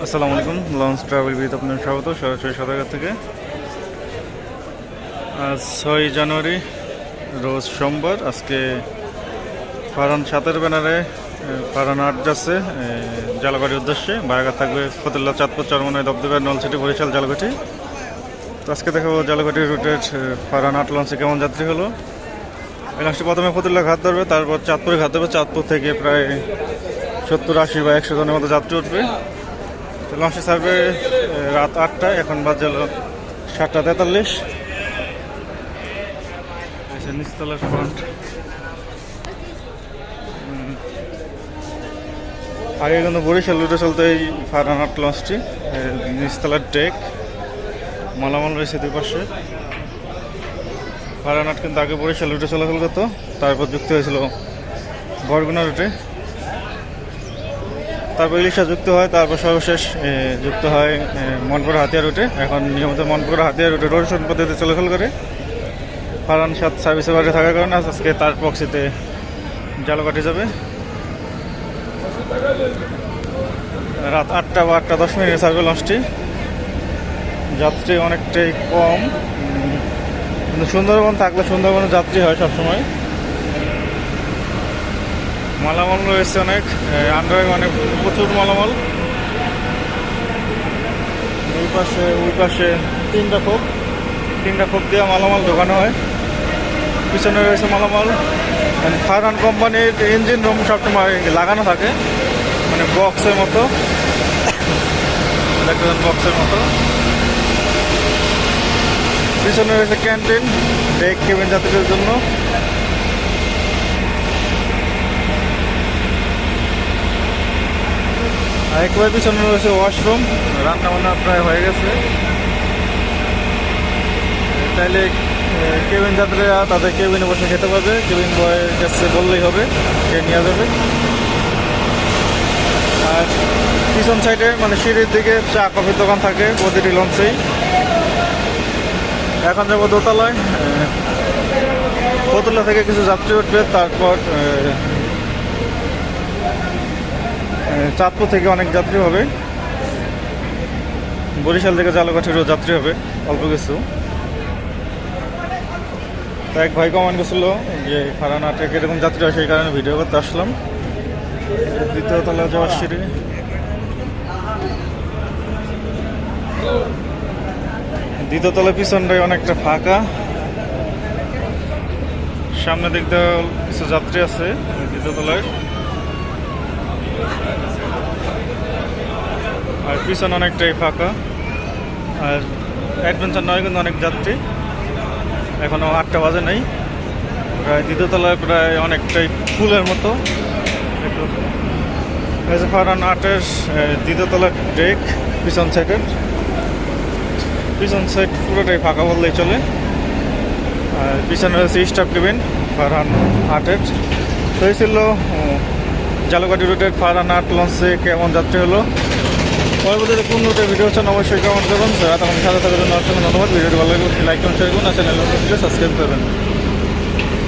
আসসালামু আলাইকুম। Launch travel বিথ আপনার স্বাগত সরাসরি সাঁতারঘাট থেকে। আজ 6 জানুয়ারি রোজ সোমবার। আজকে ফারহান 7-এর ব্যানারে ফারহান 8 যাচ্ছে জালকাঠির উদ্দেশ্যে। বায়াঘাট থাকবে ফতুল্লা, চাঁদপুর, চরমনাই, দবদবা, নলছিটি, বরিশাল, জালকাঠি। তো আজকে দেখাবো জালকাঠি রুটের ফারহান 8 লঞ্চে কেমন যাত্রী হলো। এই লঞ্চটি প্রথমে ফতুল্লা ঘাট ধরবে, তারপর চাঁদপুরে ঘাট ধরবে। চাঁদপুর থেকে প্রায় 70, 80 বা 100 জনের মতো যাত্রী উঠবে। লঞ্চে ছাড়বে রাত 8টায়। এখন বাজে হলো 7:43। নিচতলার ফ্রন্ট আগে কিন্তু বরিশাল রুটে চলতো এই ফারহান 8 লঞ্চটি। নিচতলার ডেক, মালামাল রয়েছে দুই পাশে। ফারহান 8 কিন্তু আগে বরিশাল রুটে চলাচল করতো, তারপর যুক্ত হয়েছিল বরগুনা রুটে, তারপর ইলিশা যুক্ত হয়, তারপর সর্বশেষ যুক্ত হয় মনপুরা হাতিয়া রুটে। এখন নিয়মিত মনপুরা হাতিয়া রুটে রোটেশন পদ্ধতিতে চলাচল করে। ফারহান 7 সার্ভিসের বাইরে থাকার কারণে আজকে তার প্রক্সিতে জালকাঠি যাবে। রাত 8টা বা 8:10 ছাড়বে লঞ্চটি। যাত্রী অনেকটাই কম, কিন্তু সুন্দরবন থাকলে সুন্দরবনের যাত্রী হয় সবসময়। মালামাল রয়েছে অনেক, আন্ডারে মানে প্রচুর মালামাল। ওই পাশে তিনটা খোপ দিয়ে মালামাল ঢোকানো হয়। পিছনে রয়েছে মালামাল। ফারহান কোম্পানির ইঞ্জিন রুম সবসময় লাগানো থাকে, মানে বক্সের মতো, বক্সের মতো। পিছনে রয়েছে ক্যান্টিন, ডেক, কেবিন যাত্রীদের জন্য। একবার পিছনে রয়েছে ওয়াশরুম, রান্না বান্না প্রায় হয়ে গেছে। চাইলে কেবিন যাত্রীরা তাদের কেবিনে বসে খেতে পারবে। কেবিন বয়ের কাছে বললেই হবে, সে নিয়ে যাবে। আর পিছন সাইডে মানে সিঁড়ির দিকে চা কফির দোকান থাকে প্রতিটি লঞ্চেই। এখন যাবো দোতলায়। ফতুল্লা থেকে কিছু যাত্রী উঠবে, তারপর চাঁদপুর থেকে অনেক যাত্রী হবে, বরিশাল থেকে জালকাঠিরও যাত্রী হবে অল্প কিছু। তো এক ভাই কমেন্ট করছিল যে ফারহান 8 এরকম যাত্রী হয়, সেই কারণে ভিডিও করতে আসলাম। দ্বিতীয় তলায় যাওয়ার সিঁড়ি। দ্বিতীয় তলায় পিছনটাই অনেকটা ফাঁকা, সামনে দেখতে কিছু যাত্রী আছে দ্বিতীয় তলায়। আর পিছনে অনেকটাই ফাঁকা। আর অ্যাডভেঞ্চার নয় কিন্তু অনেক যাত্রী, এখনও 8টা বাজে নাই। প্রায় দ্বিতীয় তলায় প্রায় অনেকটাই ফুলের মতো। ফারহান 8-এর দ্বিতীয় তলার ডেক, পিছন সাইড পুরোটাই ফাঁকা বললেই চলে। আর পিছনে রয়েছে স্টাফ কেবিন ফারহান 8-এর। তো এই ছিল জালকাঠি রুটের ফারহান 8 লঞ্চে কেমন যাত্রী হলো। পরবর্তীতে কোন রুটে ভিডিও হচ্ছেন অবশ্যই কমেন্ট করবেন। তখন সাথে থাকার জন্য অসংখ্য ধন্যবাদ। ভিডিওটি ভালো লাগলে লাইক কমেন্ট শেয়ার করুন। আর চ্যানেল সাবস্ক্রাইব করবেন।